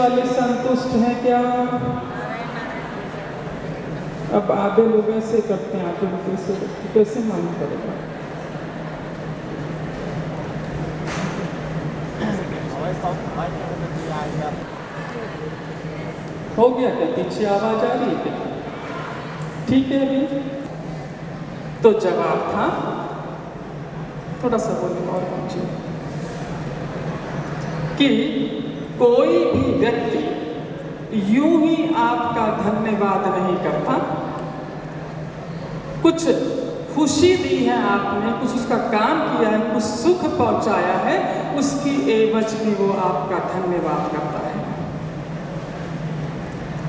वाले संतुष्ट हैं क्या? अब आधे लोग ऐसे करते हैं, आधे लोग कैसे मालूम पड़ेगा? हो गया क्या? पीछे आवाज आ रही है क्या? ठीक है अभी तो जवाब था, थोड़ा सा बोलिए और पहुंचे, कि कोई भी व्यक्ति यूं ही आपका धन्यवाद नहीं करता। कुछ खुशी दी है आपने, कुछ उसका काम किया है, कुछ सुख पहुंचाया है, उसकी एवज में वो आपका धन्यवाद करता है।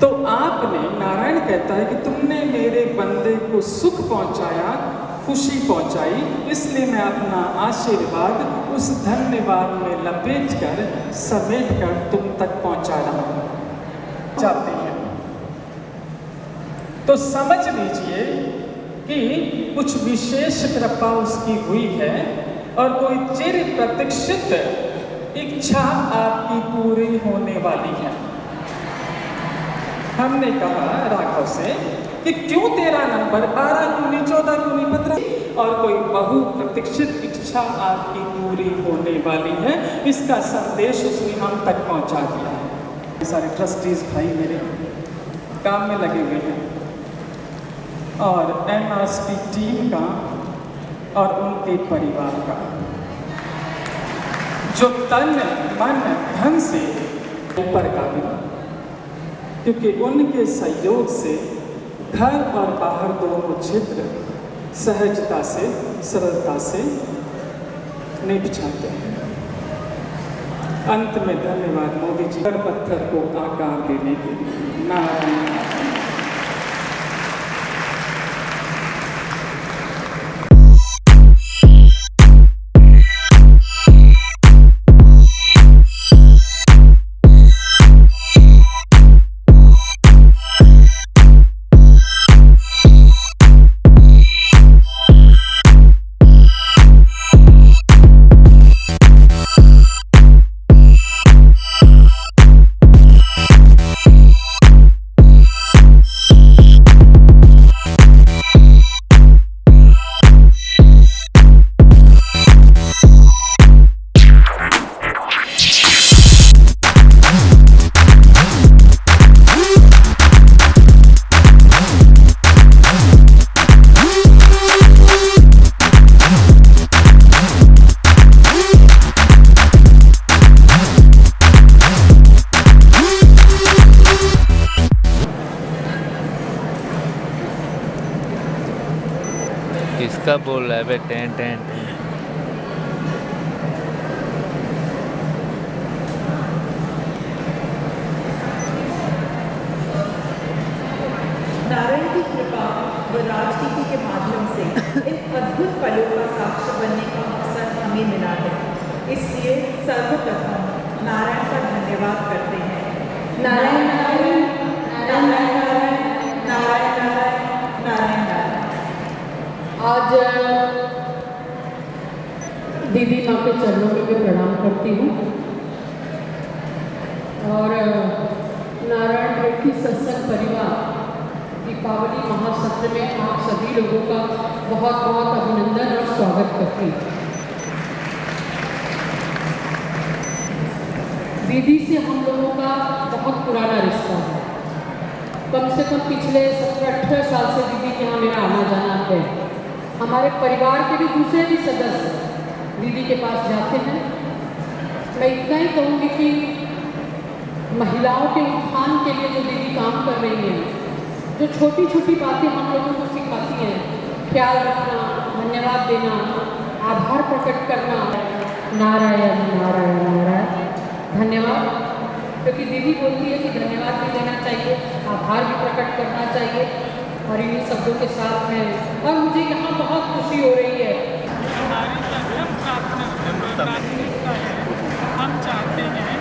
तो आपने, नारायण कहता है कि तुमने मेरे बंदे को सुख पहुंचाया, खुशी पहुंचाई, इसलिए मैं अपना आशीर्वाद उस धन्यवाद में लपेट कर, समेट कर तुम तक पहुंचा रहा हूं। जाते हैं तो समझ लीजिए कि कुछ विशेष कृपा उसकी हुई है और कोई चिर प्रतीक्षित इच्छा आपकी पूरी होने वाली है। हमने कहा राघव से कि क्यों तेरा नंबर 12 क्यों नहीं, 14 क्यों नहीं, 15, और कोई बहु प्रतीक्षित इच्छा आपकी पूरी होने वाली है। इसका संदेश उसने हम तक पहुंचा दिया है। सारे ट्रस्टीज भाई मेरे काम में लगे हुए हैं और MRST टीम का और उनके परिवार का जो तन मन धन से ऊपर का भी, क्योंकि उनके सहयोग से घर और बाहर दोनों क्षेत्र सहजता से, सरलता से निभ जाते हैं। अंत में धन्यवाद मोदी जी, हर पत्थर को आकार देने के लिए। नारायण। किसका बोल रहा है बे? टें टें नारायण की कृपा व राजनीति के माध्यम से इन अद्भुत पलों का साक्ष्य बनने का अवसर हमें मिला है। इसलिए सर्वप्रथम नारायण का धन्यवाद करते हैं। नारायण नारायण नारायण नारायण नारायण नारायण नारायण नारायण। आज दीदी माँ के चरणों में भी प्रणाम करती हूँ और नारायण रेड्डी सत्संग परिवार दीपावली महासत्र में आप सभी लोगों का बहुत बहुत अभिनंदन और स्वागत करती हूँ। दीदी से हम लोगों का बहुत पुराना रिश्ता है। कम से कम पिछले 17-18 साल से दीदी के यहाँ मेरा आना जाना है। हमारे परिवार के भी दूसरे भी सदस्य दीदी के पास जाते हैं। मैं इतना ही कहूँगी कि महिलाओं के उत्थान के लिए जो दीदी काम कर रही हैं, जो छोटी छोटी बातें हम लोगों को सिखाती हैं, ख्याल रखना, धन्यवाद देना, आभार प्रकट करना, नारायण नारायण नारायण धन्यवाद। क्योंकि दीदी बोलती है कि धन्यवाद भी देना चाहिए, आभार भी प्रकट करना चाहिए। और इन्हीं शब्दों के साथ में और मुझे यहाँ बहुत खुशी हो रही है। हमारी अग्रम प्राथमिकता है। हम चाहते हैं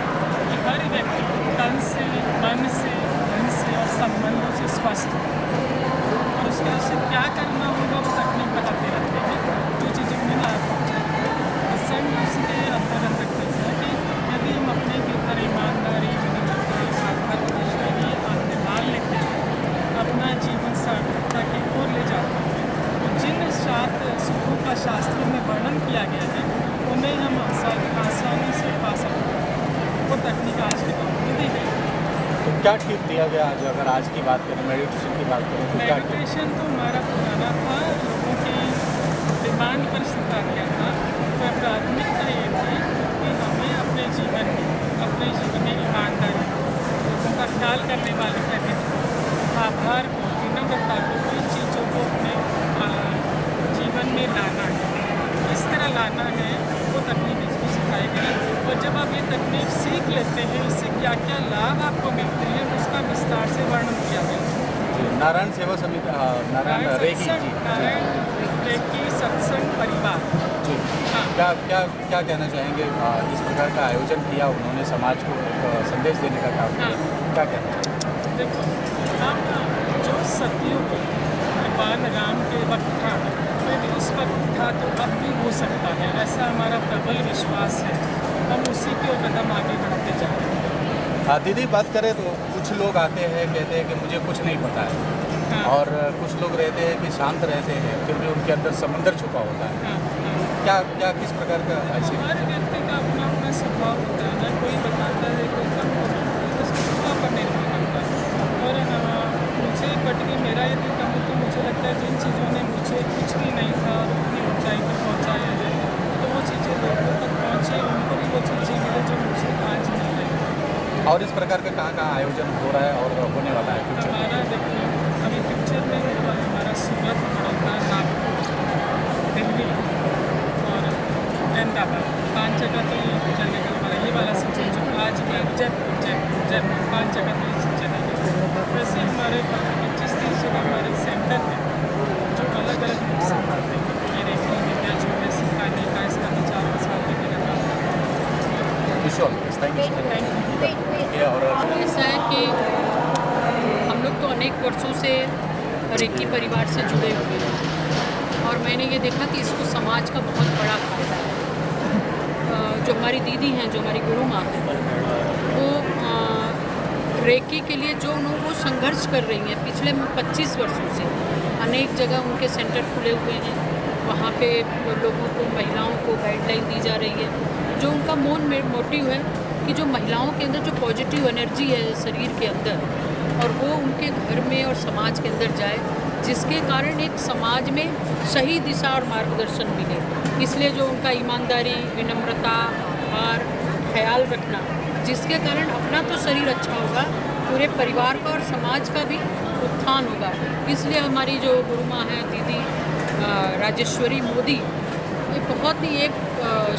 कि हर व्यक्ति तन से, मन से, धन से और संबंधों से स्वस्थ हो और उसके लिए क्या करना होगा वो तकनीक बताते रहते हैं, जो चीज़ें उन्हें लाभ पहुँचाएगी। इससे हम उसके अंतर्गत करते हैं कि यदि हम अपने भीतर ईमानदारी, विनम्रता, क्या ठीक दिया गया आज? अगर आज की बात करें, मेडिटेशन की बात करें तो क्या ठीक? मेडिटेशन तो हमारा पुराना था, लोगों की डिमांड पर सिखा गया था, पर प्राथमिकता ये थी कि हमें अपने जीवन में ईमानदारी, लोगों का ख्याल करने वाले रहने को, आभार को, विनम्रता को, इन चीज़ों को अपने जीवन में लाना है। इस तरह लाना है, वो तकनीक इसको सिखाई गई। और जब आप ये तकनीक सीख लेते हैं, इससे क्या क्या लाभ आपको मिलते हैं, उसका विस्तार से वर्णन किया गया। नारायण सेवा समिति, नारायण रेकी जी, नारायण रेकी सत्संग परिवार जी, हाँ। क्या क्या क्या कहना चाहेंगे? इस प्रकार का आयोजन किया उन्होंने, समाज को एक संदेश देने का काम किया, क्या कहना चाहेंगे? देखो, हम जो सतियों को भगवान राम के वक्त था, यदि उस वक्त था तो अब भी हो सकता है, ऐसा हमारा प्रबल विश्वास है। हम उसी के कदम आगे बढ़ते जा रहे हैं। दीदी बात करें तो कुछ लोग आते हैं, कहते हैं कि मुझे कुछ नहीं पता है, हाँ। और कुछ लोग रहते हैं कि शांत रहते हैं, फिर भी उनके अंदर समंदर छुपा होता है। हाँ, हाँ। क्या क्या किस प्रकार का ऐसे? हर व्यक्ति का अपना अपना स्वभाव होता है, कोई बताता है, कोई कम होता है, तो उसके स्वभाव पर निर्भर करता है। और मुझे पटरी मेरा यदि कहूँ तो मुझे लगता है जिन चीज़ों ने मुझे कुछ भी नहीं था और अपनी ऊँचाई पर पहुँचाया है, तो वो चीज़ें लोगों तक पहुँचे, उनको भी वो चीज़ें मिले जो मुझे आज मिल रही। और इस प्रकार का कहाँ आयोजन हो रहा है और होने वाला है फ्यूचर में? हमारा देखिए, अभी फ्यूचर में हुआ है हमारा सूरत, बड़ौदा, नागपुर, दिल्ली और अहमदाबाद, 5 जगह तो ये चलने का हमारा ये वाला सीजन जो आज भी जयपुर 5 जगह तो ये चलेगा। वैसे हमारे 25-30 जगह हमारे सेंटर हैं जो अलग अलग लोग सिखाते हैं। ये रेखी विद्या जो है सिखाने का, इसका विचार प्रसार करने का काम। Visual thank you. और ऐसा है कि हम लोग तो अनेक वर्षों से रेकी परिवार से जुड़े हुए हैं और मैंने ये देखा कि इसको समाज का बहुत बड़ा फायदा है। जो हमारी दीदी हैं, जो हमारी गुरु माँ हैं, वो रेकी के लिए जो वो संघर्ष कर रही हैं पिछले 25 वर्षों से। अनेक जगह उनके सेंटर खुले हुए हैं, वहाँ पे लोगों को, महिलाओं को गाइडलाइन दी जा रही है। जो उनका मोटिव है कि जो महिलाओं के अंदर जो पॉजिटिव एनर्जी है शरीर के अंदर, और वो उनके घर में और समाज के अंदर जाए, जिसके कारण एक समाज में सही दिशा और मार्गदर्शन मिले। इसलिए जो उनका ईमानदारी, विनम्रता और ख्याल रखना, जिसके कारण अपना तो शरीर अच्छा होगा, पूरे परिवार का और समाज का भी उत्थान होगा। इसलिए हमारी जो गुरु माँ हैं दीदी राजेश्वरी मोदी, ये बहुत ही एक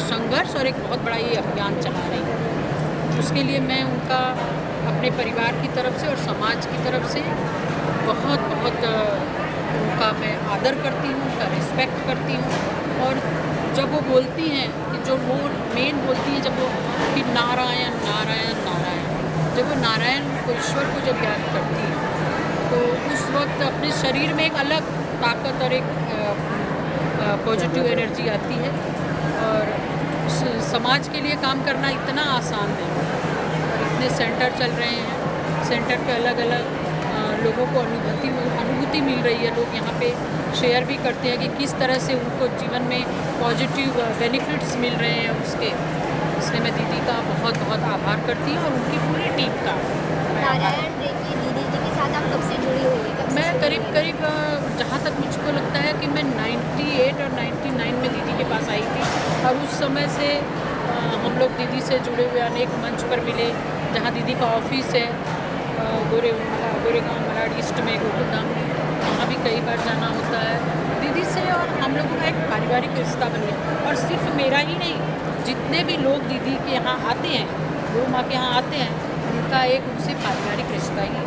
संघर्ष और एक बहुत बड़ा ये अभियान चला रही है। उसके लिए मैं उनका अपने परिवार की तरफ से और समाज की तरफ से बहुत बहुत उनका मैं आदर करती हूँ, उनका रिस्पेक्ट करती हूँ। और जब वो बोलती हैं कि जो वो मेन बोलती हैं जब वो कि नारायण नारायण नारायण, जब वो नारायण को, ईश्वर को जब याद करती हैं तो उस वक्त अपने शरीर में एक अलग ताकत और एक पॉजिटिव एनर्जी आती है। और समाज के लिए काम करना इतना आसान है और इतने सेंटर चल रहे हैं, सेंटर पे अलग अलग लोगों को अनुभूति मिल रही है। लोग यहाँ पे शेयर भी करते हैं कि किस तरह से उनको जीवन में पॉजिटिव बेनिफिट्स मिल रहे हैं उसके। इसलिए मैं दीदी का बहुत बहुत आभार करती हूँ और उनकी पूरी टीम का। नारायण रेकी दीदी जी के साथ आप कब से जुड़ी हुई हैं? मैं करीब जहाँ तक मुझको लगता है कि मैं 98 और 99 में दीदी के पास आई थी और उस समय से हम लोग दीदी से जुड़े हुए अनेक मंच पर मिले। जहाँ दीदी का ऑफिस है गोरेगांव मलाड ईस्ट में, गोकुलधाम में, वहाँ भी कई बार जाना होता है दीदी से। और हम लोगों का एक पारिवारिक रिश्ता बन गया। और सिर्फ मेरा ही नहीं, जितने भी लोग दीदी के यहाँ आते हैं, गुरु माँ के यहाँ आते हैं, उनका एक उनसे पारिवारिक रिश्ता ही है।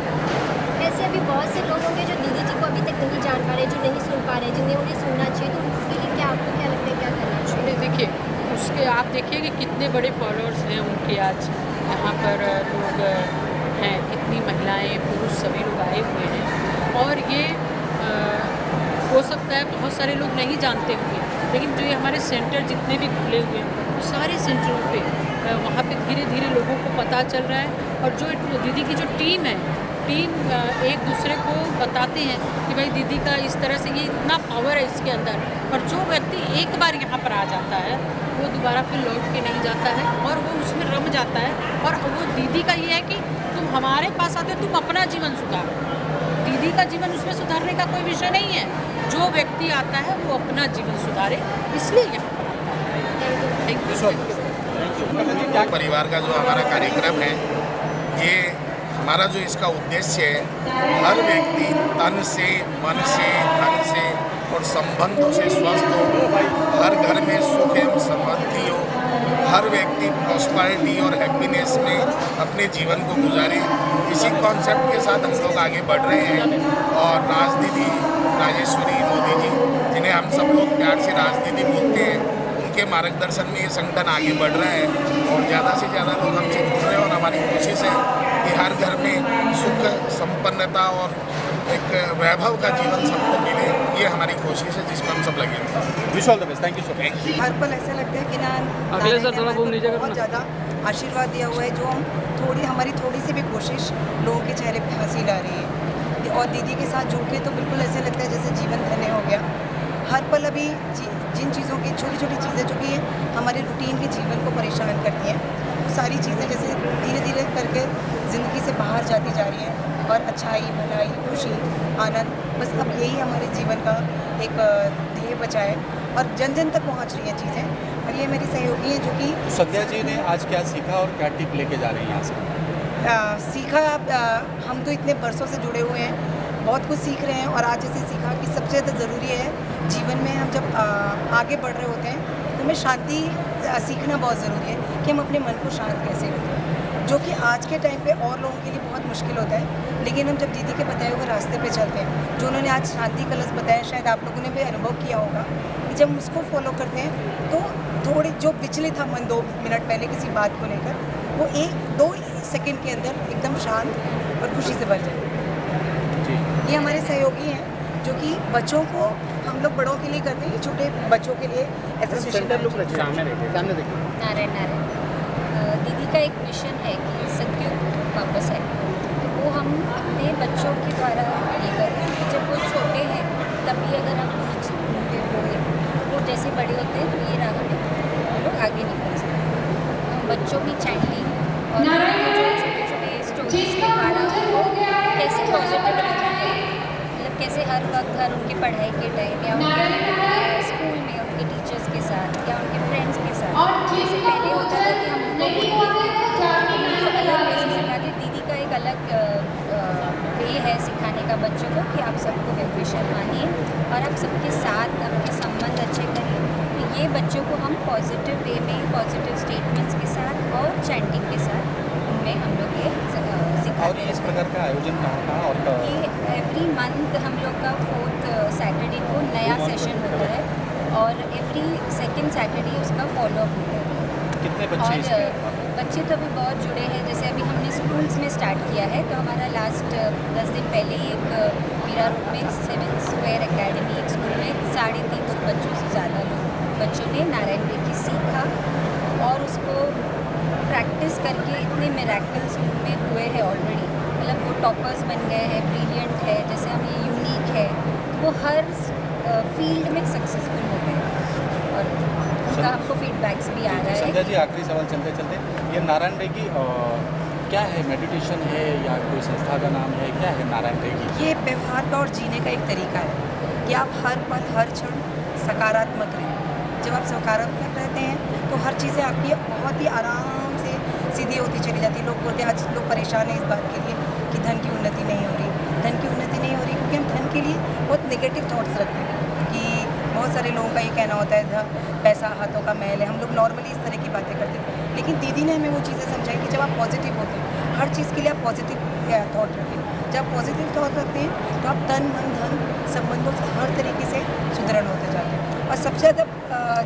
ऐसे अभी बहुत से लोग होंगे जो दीदी जी को अभी तक नहीं जान पा रहे, जो नहीं सुन पा रहे, जिन्हें उन्हें सुनना चाहिए, तो उसके लिए क्या आपको क्या लगता है, क्या करना चाहिए? देखिए, उसके आप देखिए कि कितने बड़े फॉलोअर्स हैं उनके आज यहाँ पर लोग हैं, कितनी महिलाएं, पुरुष सभी लोग आए हुए हैं। और ये हो सकता है बहुत सारे लोग नहीं जानते होंगे, लेकिन जो ये हमारे सेंटर जितने भी खुले हुए हैं, वो सारे सेंटरों पे वहाँ पे धीरे धीरे लोगों को पता चल रहा है। और जो दीदी की जो टीम है, टीम एक दूसरे को बताते हैं कि भाई दीदी का इस तरह से ये इतना पावर है इसके अंदर। और जो व्यक्ति एक बार यहाँ पर आ जाता है वो दोबारा फिर लौट के नहीं जाता है और वो उसमें रम जाता है। और वो दीदी का ये है कि तुम हमारे पास आते तुम अपना जीवन सुधारो। दीदी का जीवन उसमें सुधारने का कोई विषय नहीं है। जो व्यक्ति आता है वो अपना जीवन सुधारे, इसलिए यहाँ पर आता है। Thank you. परिवार का जो हमारा कार्यक्रम है, ये हमारा जो इसका उद्देश्य है, हर व्यक्ति तन से, मन से, धन से और संबंधों से स्वस्थ हो, हर घर में सुख एवं समृद्धि हो, हर व्यक्ति प्रॉस्पेरिटी और हैप्पीनेस में अपने जीवन को गुजारे। इसी कॉन्सेप्ट के साथ हम लोग आगे बढ़ रहे हैं। और राजदीदी राजेश्वरी मोदी जी, जिन्हें हम सब लोग प्यार से राजदीदी बोलते हैं, उनके मार्गदर्शन में ये संगठन आगे बढ़ रहा है और ज़्यादा से ज़्यादा लोग हमसे जुड़ रहे हैं। और हमारी कोशिश है कि हर घर में सुख, संपन्नता और एक वैभव का जीवन सबको मिले। ये हमारी कोशिश है जिसमें हम सब लगे हैं। Wish all the best. Thank you so much. हर पल ऐसा लगता है कि बहुत ज़्यादा आशीर्वाद दिया हुआ है, जो हम हमारी थोड़ी सी भी कोशिश लोगों के चेहरे पे हंसी ला रही है। और दीदी के साथ जुड़ के तो बिल्कुल ऐसा लगता है जैसे जीवन धन्य हो गया। हर पल अभी जिन चीज़ों की छोटी छोटी चीज़ें जो कि हमारे रूटीन के जीवन को परेशान करती हैं, वो सारी चीज़ें जैसे धीरे धीरे करके ज़िंदगी से बाहर जाती जा रही हैं। और अच्छाई, भलाई, खुशी, आनंद, बस अब यही हमारे जीवन का एक ध्येय बचा है और जन जन तक पहुंच रही हैं चीज़ें। और ये मेरी सहयोगी हैं जो कि संध्या जी ने आज क्या सीखा और क्या टिप लेके जा रही हैं यहाँ से? सीखा। हम तो इतने बरसों से जुड़े हुए हैं, बहुत कुछ सीख रहे हैं। और आज जैसे सीखा कि सबसे ज़्यादा ज़रूरी है जीवन में, हम जब आगे बढ़ रहे होते हैं तो हमें शांति सीखना बहुत ज़रूरी है कि हम अपने मन को शांत कैसे रखें, जो कि आज के टाइम पे और लोगों के लिए बहुत मुश्किल होता है। लेकिन हम जब दीदी के बताए हुए रास्ते पे चलते हैं, जो उन्होंने आज शांति कलश बताया, शायद आप लोगों ने भी अनुभव किया होगा कि जब हम उसको फॉलो करते हैं तो थोड़ी जो विचलित था मन 2 मिनट पहले किसी बात को लेकर, वो 1-2 सेकंड के अंदर एकदम शांत और खुशी से भर जाए। ये हमारे सहयोगी हैं जो कि बच्चों को, हम लोग बड़ों के लिए करते हैं, छोटे बच्चों के लिए एसोसिएशन। नारायण दीदी का एक मिशन है कि सत्युग वापस आए, तो वो हम अपने बच्चों के द्वारा ये करें कि जब वो छोटे हैं तभी अगर हम बीच में बोए, वो जैसे बड़े होते हैं तो ये राह में हम लोग आगे निकल सकते हैं। हम बच्चों में चैंटिंग और छोटे छोटे स्टोरीज के द्वारा उनको कैसे पॉजिटिव रहना है, मतलब कैसे हर वक्त हर उनकी पढ़ाई के टाइम या उनके स्कूल में उनके टीचर्स के साथ या उनके फ्रेंड्स के साथ, जैसे पहले होता था कि हम उनको अलग वैसे सिखाते। दीदी का एक अलग वे है सिखाने का बच्चों को कि आप सबको वेलविशर मानिए और आप सबके साथ आपके संबंध अच्छे करिए। तो ये बच्चों को हम पॉजिटिव वे में, पॉजिटिव स्टेटमेंट्स के साथ और चैंटिंग के साथ उनमें हम लोग ये सिखाते और इस प्रकार का आयोजन कहाँ और ये एवरी मंथ हम लोग का 4th सैटरडे को नया सेशन होता है और एवरी 2nd सैटरडे उसका फॉलोअप होता है। कितने बच्चे और बच्चे तो अभी बहुत जुड़े हैं। जैसे अभी हमने स्कूल्स में स्टार्ट किया है, तो हमारा लास्ट 10 दिन पहले ही एक मीरा रोड में 7 स्क्वायर एकेडमी एक स्कूल में 350 बच्चों से ज़्यादा बच्चों ने नारायण रेकी सीखा और उसको प्रैक्टिस करके इतने मिरेकल्स उनमें हुए हैं ऑलरेडी। मतलब वो टॉपर्स बन गए हैं, ब्रिलियंट है, जैसे हम ये यूनिक है, वो हर फील्ड में सक्सेसफुल हो गए और उनका हमको फीडबैक्स भी आ रहा है। संध्या जी, आखिरी सवाल चलते चलते, ये नारायण रेकी क्या है? मेडिटेशन है या कोई संस्था का नाम है? क्या है नारायण रेकी? ये व्यवहार का और जीने का एक तरीका है कि आप हर पल हर क्षण सकारात्मक रहें। जब आप सकारात्मक रहते हैं तो हर चीज़ें आपकी बहुत ही आराम से सीधी होती चली जाती है। लोग बोलते हैं, आज लोग परेशान हैं इस बात के लिए कि धन की उन्नति नहीं हो रही, धन की उन्नति नहीं हो रही, क्योंकि हम धन के लिए बहुत नेगेटिव थॉट्स रखते हैं कि बहुत सारे लोगों का ये कहना होता है पैसा हाथों का मैल है। हम लोग नॉर्मली इस तरह की बातें करते हैं, लेकिन दीदी ने हमें वो चीज़ें समझाई कि जब आप पॉजिटिव होते हैं, हर चीज़ के लिए आप पॉजिटिव थॉट रखें। जब आप पॉजिटिव थॉट रखते हैं तो आप तन मन धन संबंधों से हर तरीके से सुदृढ़ होते जाते हैं। और सबसे ज़्यादा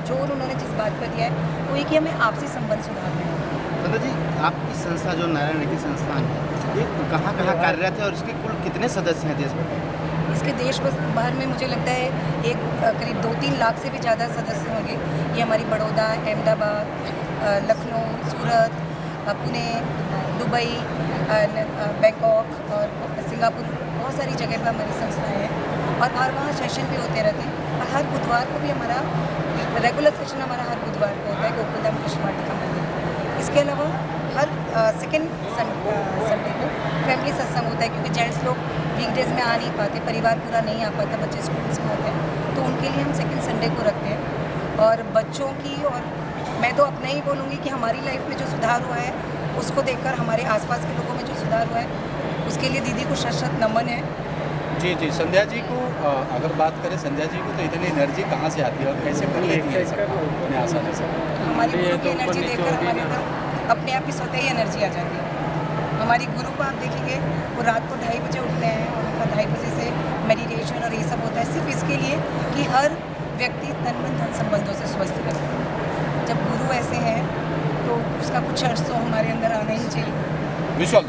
जोर उन्होंने जिस बात पर दिया है वो ये कि हमें आपसी संबंध सुधारने हैं। संध्या जी, आपकी संस्था जो नारायण रेकी संस्थान है, ये कहाँ कहाँ कार्यरत है और इसके कुल कितने सदस्य हैं देश भर में? इसके देश भर में मुझे लगता है एक करीब 2-3 लाख से भी ज़्यादा सदस्य होंगे। ये हमारी बड़ौदा, अहमदाबाद, लखनऊ, सूरत, पुणे, दुबई, बैंकॉक और सिंगापुर, बहुत सारी जगह पर हमारी संस्थाएं हैं और हर वहाँ सेशन भी होते रहते हैं। और हर बुधवार को भी हमारा रेगुलर सेशन हमारा हर बुधवार को होता है गोकुलधाम कृष्ण वाटिका मंदिर। इसके अलावा हर सेकेंड संडे को फैमिली सत्संग होता है, क्योंकि जेंट्स लोग वीकडेज में आ नहीं पाते, परिवार पूरा नहीं आ पाता, बच्चे स्कूल्स में होते हैं, तो उनके लिए हम सेकेंड संडे को रखते हैं। और बच्चों की, और मैं तो अपना ही बोलूँगी कि हमारी लाइफ में जो सुधार हुआ है उसको देखकर हमारे आसपास के लोगों में जो सुधार हुआ है उसके लिए दीदी को शत नमन है। जी जी, संध्या जी को अगर बात करें, संध्या जी को तो इतनी एनर्जी कहाँ से आती है और कैसे कर लेती है इतने आसानी से? हमारी गुरु की एनर्जी देखकर हमारे अंदर अपने आप ही स्वतः ही एनर्जी आ जाती है। हमारी गुरु को आप देखेंगे, वो रात को 2:30 बजे उठते हैं और उनका 2:30 बजे से मेडिटेशन और ये सब होता है, सिर्फ इसके लिए कि हर व्यक्ति तन मन धन संबंधों से स्वस्थ रहे। जब गुरु ऐसे हैं तो उसका कुछ अर्थ तो हमारे अंदर आना ही चाहिए। विश्वास